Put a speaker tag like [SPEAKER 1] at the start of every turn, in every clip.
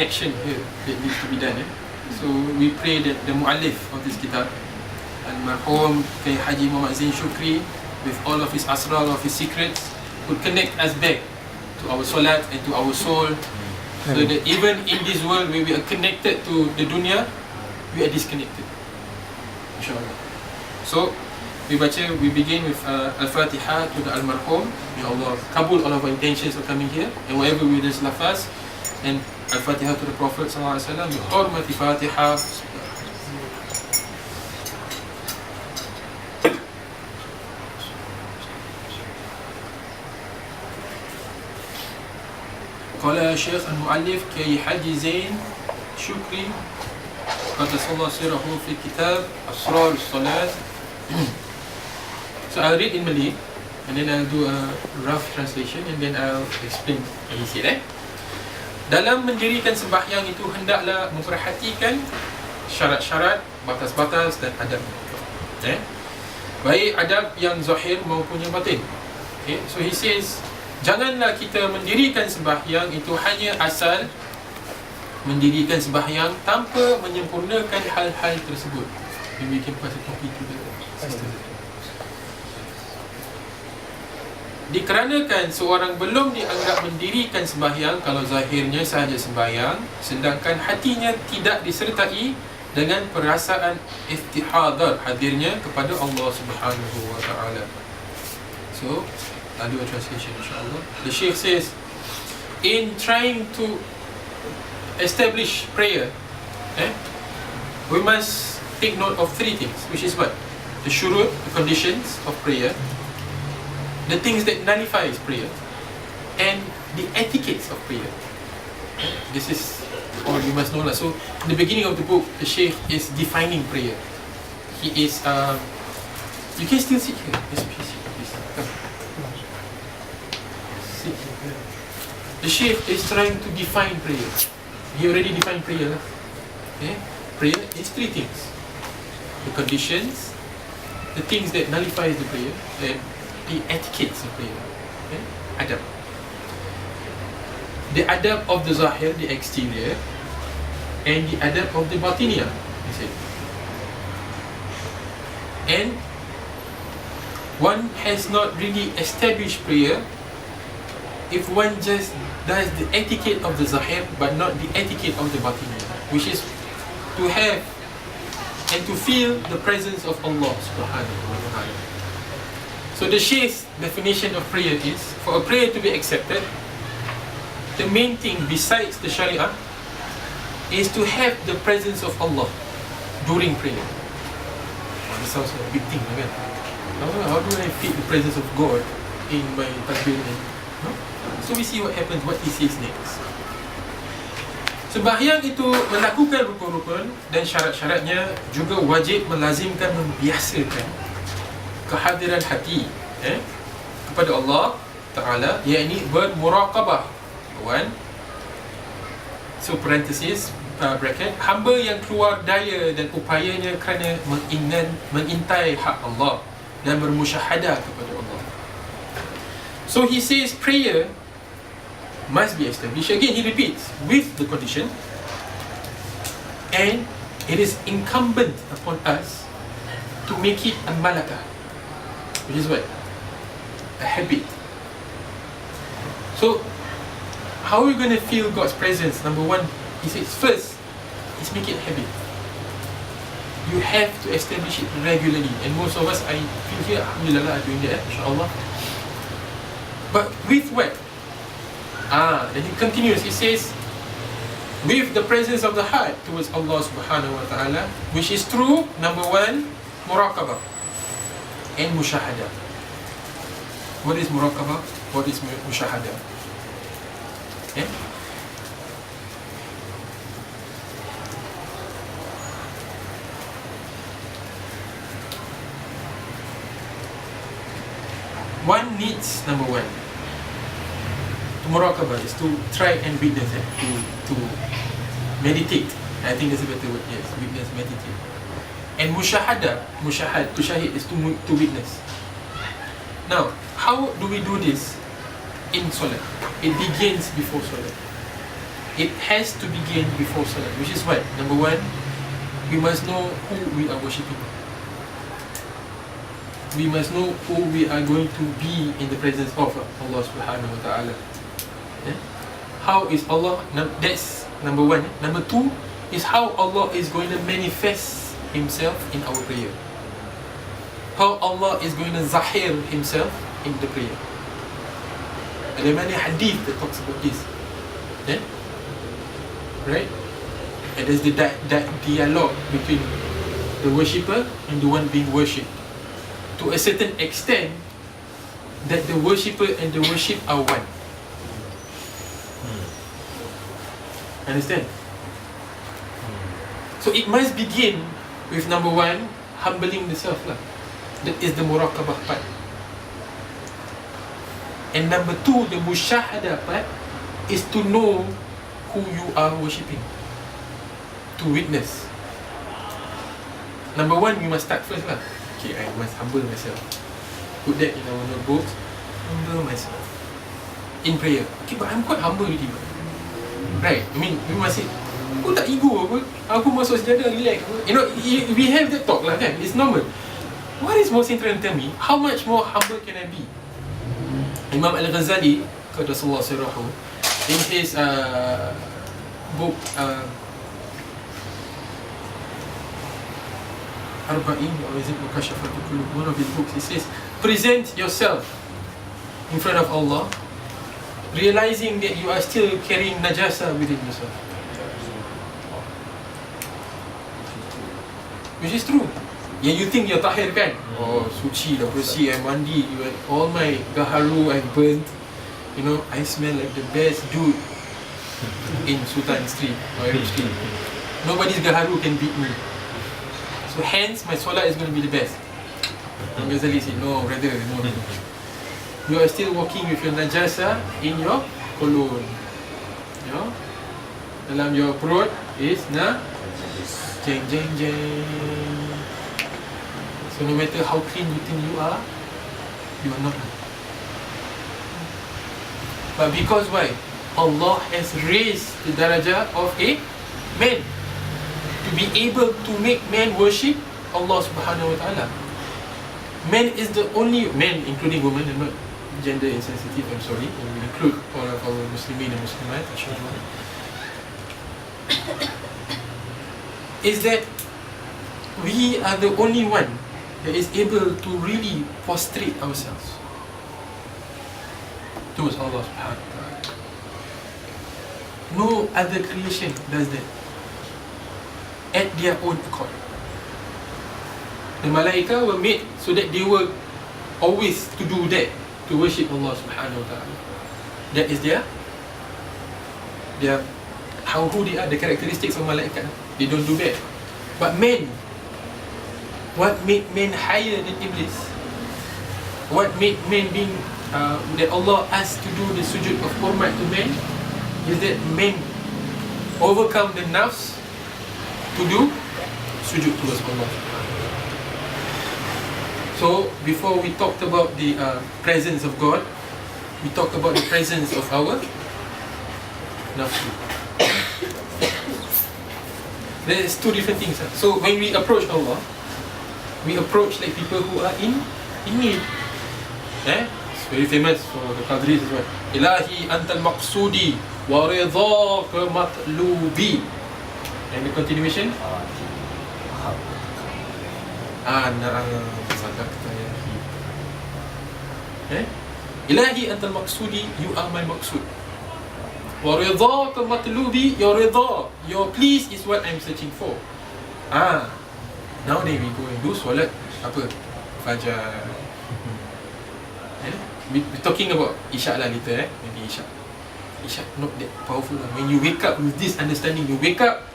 [SPEAKER 1] action here that needs to be done. So we pray that the mu'allif of this kitab, Al-Marhum Kyai Haji Muhammad Zain Shukri, with all of his asrar, of his secrets, would connect us back to our solat and to our soul, so that even in this world where we are connected to the dunya, we are disconnected, insyaAllah. So we begin with Al-Fatiha to the Al-Marhum. May Allah kabul all of our intentions of coming here, and whatever we do this lafaz, and Al-Fatiha to the Prophet sallallahu alaihi wasallam, bi hurmati Fatiha. Qala Syekh Al-Mu'allif Kyai Haji Zain Shukri qaddasallahu sirrahu fi kitab Asrar Salat. So I'll read in Malay and then I'll do a rough translation and then I'll explain what he said. Dalam mendirikan sembahyang itu hendaklah memperhatikan syarat-syarat, batas-batas dan adab. Baik adab yang zahir maupun yang batin. So he says, janganlah kita mendirikan sembahyang itu hanya asal mendirikan sembahyang tanpa menyempurnakan hal-hal tersebut. Maybe we can pass a copy to the sister. Dikarenakan seorang belum dianggap mendirikan sembahyang kalau zahirnya sahaja sembahyang, sedangkan hatinya tidak disertai dengan perasaan iftihadar, hadirnya kepada Allah Subhanahu wa ta'ala. So I'll do a translation insyaAllah. The Sheikh says, in trying to establish prayer, we must take note of three things, which is what? The shurut, the conditions of prayer, the things that nullifies prayer, and the etiquettes of prayer. This is all you must know. So in the beginning of the book, the Sheikh is defining prayer. He is you can still sit here. Yes, please. Come. Sit here. The Sheikh is trying to define prayer. He already defined prayer. Prayer is three things: the conditions, the things that nullifies the prayer, and the etiquettes of prayer. Adab. The adab of the zahir, the exterior, and the adab of the batiniyah, he said. And one has not really established prayer if one just does the etiquette of the zahir but not the etiquette of the batiniyah, which is to have and to feel the presence of Allah Subhanahu wa ta'ala. So the Sheikh's definition of prayer is, for a prayer to be accepted, the main thing besides the Sharia is to have the presence of Allah during prayer. This sounds like a big thing, right? How do I feel the presence of God in my takbir? So we see what happens, what he says next. Sembahyang itu melakukan rukun-rukun dan syarat-syaratnya juga wajib melazimkan, membiasakan kehadiran hati kepada Allah Ta'ala, yakni bermuraqabah. One, so parenthesis, bracket, hamba yang keluar daya dan upayanya kerana mengintai hak Allah dan bermusyahadah kepada Allah. So he says prayer must be established. Again he repeats, with the condition, and it is incumbent upon us to make it a malakah, which is what? A habit. So how are we going to feel God's presence? Number one, he says first is make it a habit. You have to establish it regularly, and most of us, I feel here, alhamdulillah, are doing that, insyaAllah. But with what? Then he continues, he says, with the presence of the heart towards Allah Subhanahu wa ta'ala, which is through, number one, muraqabah and mushahadah. What is muraqabah? What is mushahadah? One needs, number one, to muraqabah is to try and witness, to meditate. I think that's a better word. Yes, witness, meditate. And mushahad, to shahid is to witness. Now, how do we do this in Salat? It begins before Salat. it has to begin before salat, which is what? Number one, we must know who we are worshipping. We must know who we are going to be in the presence of Allah subhanahu wa ta'ala. How is Allah? That's number one. Number two is how Allah is going to manifest Himself in our prayer. How Allah is going to zahir Himself in the prayer. Ada many hadith that talks about this. Right? And there's the dialogue between the worshipper and the one being worshipped. To a certain extent, that the worshipper and the worship are one. Understand? So it must begin with number one, humbling the self lah. That is the muraqabah part. And number two, the musyahadah part is to know who you are worshipping, to witness. Number one, we must start first lah. Okay, I must humble myself. Put that in our notebooks. Humble myself in prayer. Okay, but I'm quite humble already. Right? I mean, we must say, aku tak ego apa. Aku masuk sejadah, relax. You know, we have that talk lah kan. It's normal. What is Mohsin trying to tell me? How much more humble can I be? Imam Al-Ghazali, Qaddasallahu sirrahu, in his book Arba'in, or is it Mukashafatul Qulub, one of his books, he says, present yourself in front of Allah, realizing that you are still carrying najasa within yourself. Which is true. Yeah, you think you're tahir kan? Oh, suci dah, bersih, I mandi, all my gaharu I've burnt. You know, I smell like the best dude in Sultan Street or Arab Street. Nobody's gaharu can beat me. So hence, my solat is going to be the best. Imam Ghazali said, no brother, no. You are still walking with your najasa in your colon. You know? Dalam your perut is jeng jeng jeng. So no matter how clean you think you are not. But because why? Allah has raised the darajah of a man to be able to make man worship Allah subhanahu wa ta'ala. Man is the only man, including women, and not gender insensitive, I'm sorry, and we include all of our Muslimin and Muslimat, inshallah, is that we are the only one that is able to really prostrate ourselves towards Allah subhanahu wa ta'ala. No other creation does that at their own accord. The malaika were made so that they were always to do that, to worship Allah subhanahu wa ta'ala. That is their who they are, the characteristics of malaikat. They don't do that. But men, what made men higher than Iblis? What made men being that Allah asked to do the sujud of hormat to men is that men overcome the nafs to do sujud towards Allah. So before we talked about the presence of God, we talked about the presence of our nafsu. There's two different things. So when we approach Allah, we approach like people who are in need. It's very famous for the Qadris as well. Ilahi antal maqsudi wa ridhaka matlubi. And the continuation, Ilahi antal maqsudi, you are my maqsud. Wa ridhaka matlubi, your ridha, your please is what I'm searching for. Now then we go and do solat apa? Fajar. We're talking about Isya lah later, maybe Isya. Isya not that powerful lah. When you wake up with this understanding, you wake up,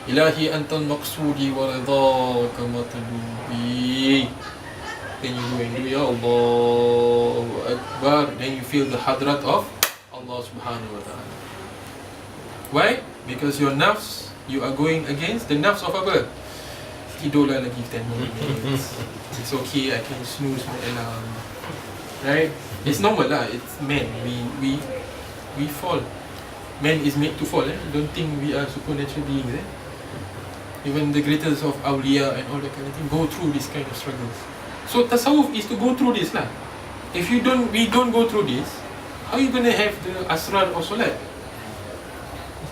[SPEAKER 1] Ilahi antal maqsudi wa ridhaka matlubi. Then you go and do Ya Allahu Akbar. Then you feel the hadrat of Allah subhanahu wa ta'ala. Why? Because your nafs, you are going against the nafs of apa? Tidurlah lagi 10 minutes. It's okay, I can snooze my alarm. Right? It's normal lah, it's men. We fall. man is made to fall. Don't think we are supernatural beings. Even the greatest of awliya and all that kind of thing go through this kind of struggles. So tasawwuf is to go through this lah. If we don't go through this, how are you going to have the asrar or solat?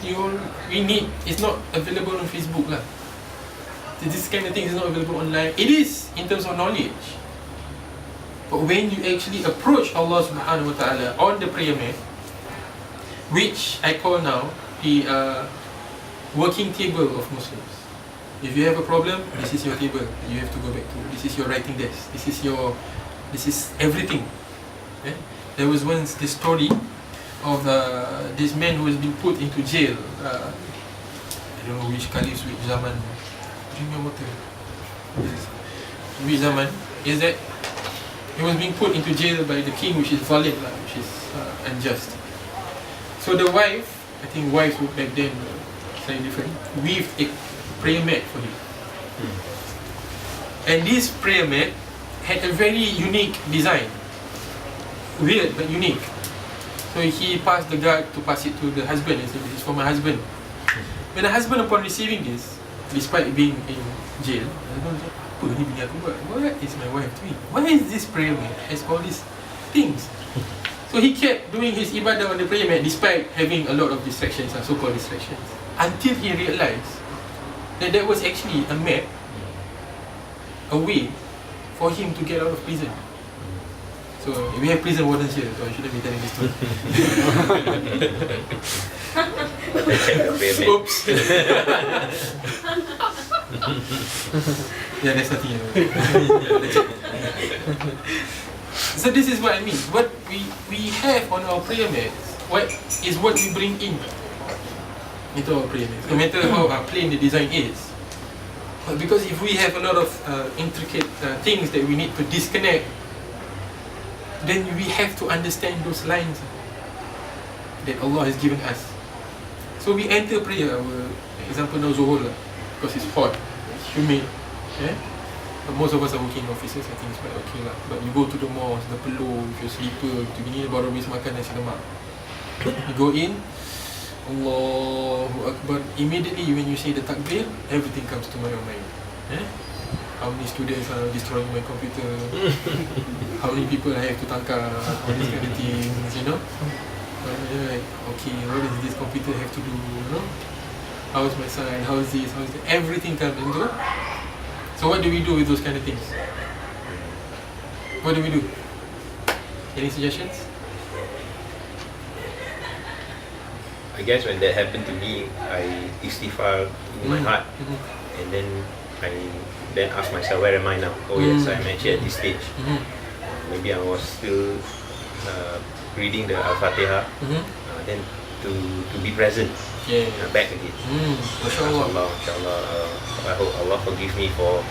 [SPEAKER 1] It's not available on Facebook lah. This kind of thing is not available online. It is in terms of knowledge. But when you actually approach Allah subhanahu wa ta'ala on the prayer mat, which I call now the working table of Muslims. If you have a problem, this is your table. You have to go back to. This is your writing desk. This is everything. There was once this story of this man who has been put into jail. I don't know which caliph, which zaman. Drink your water. Which zaman is that? He was being put into jail by the king, which is zalim, which is unjust. So the wife, I think wives back then slightly different, weaved a prayer mat for him. And this prayer mat had a very unique design. Weird but unique. So he passed the guard to pass it to the husband and said, "This is for my husband." When the husband, upon receiving this, despite being in jail, the husband said, "Apa ni bini aku buat? What is my wife doing? Why is this prayer mat has all these things?" So he kept doing his ibadah on the prayer mat despite having a lot of distractions, so-called distractions, until he realised that there was actually a map, a way for him to get out of prison. So we have prison wardens here, so I shouldn't be telling this story. Oops. Yeah, there's nothing here. So this is what I mean. What we have on our prayer mats, what we bring in into our prayer mats, no matter how plain the design is. But because if we have a lot of intricate things that we need to disconnect, then we have to understand those lines that Allah has given us. So we enter prayer, our example now Zuhur lah, because it's hot, it's humid, but most of us are working in offices, I think it's quite okay lah. But you go to the mosque, the peluh, with your slipper, tu gini baru habis makan nasi lemak. You go in, Allahu Akbar. Immediately when you say the takbir, everything comes to my mind. How many students are destroying my computer? How many people I have to tangkap? All these kind of things, you know. Like, okay, what does this computer have to do? You know, how's my son? How's this? How's that? Everything comes into. So what do we do with those kind of things? What do we do? Any suggestions?
[SPEAKER 2] I guess when that happened to me, I istighfar in my heart, and then I ask myself, where am I now? Oh yes, I'm actually at this stage. Maybe I was still reading the Al-Fatihah, then to be present, back again.
[SPEAKER 1] Mashallah.
[SPEAKER 2] Inshallah, I hope Allah forgive me for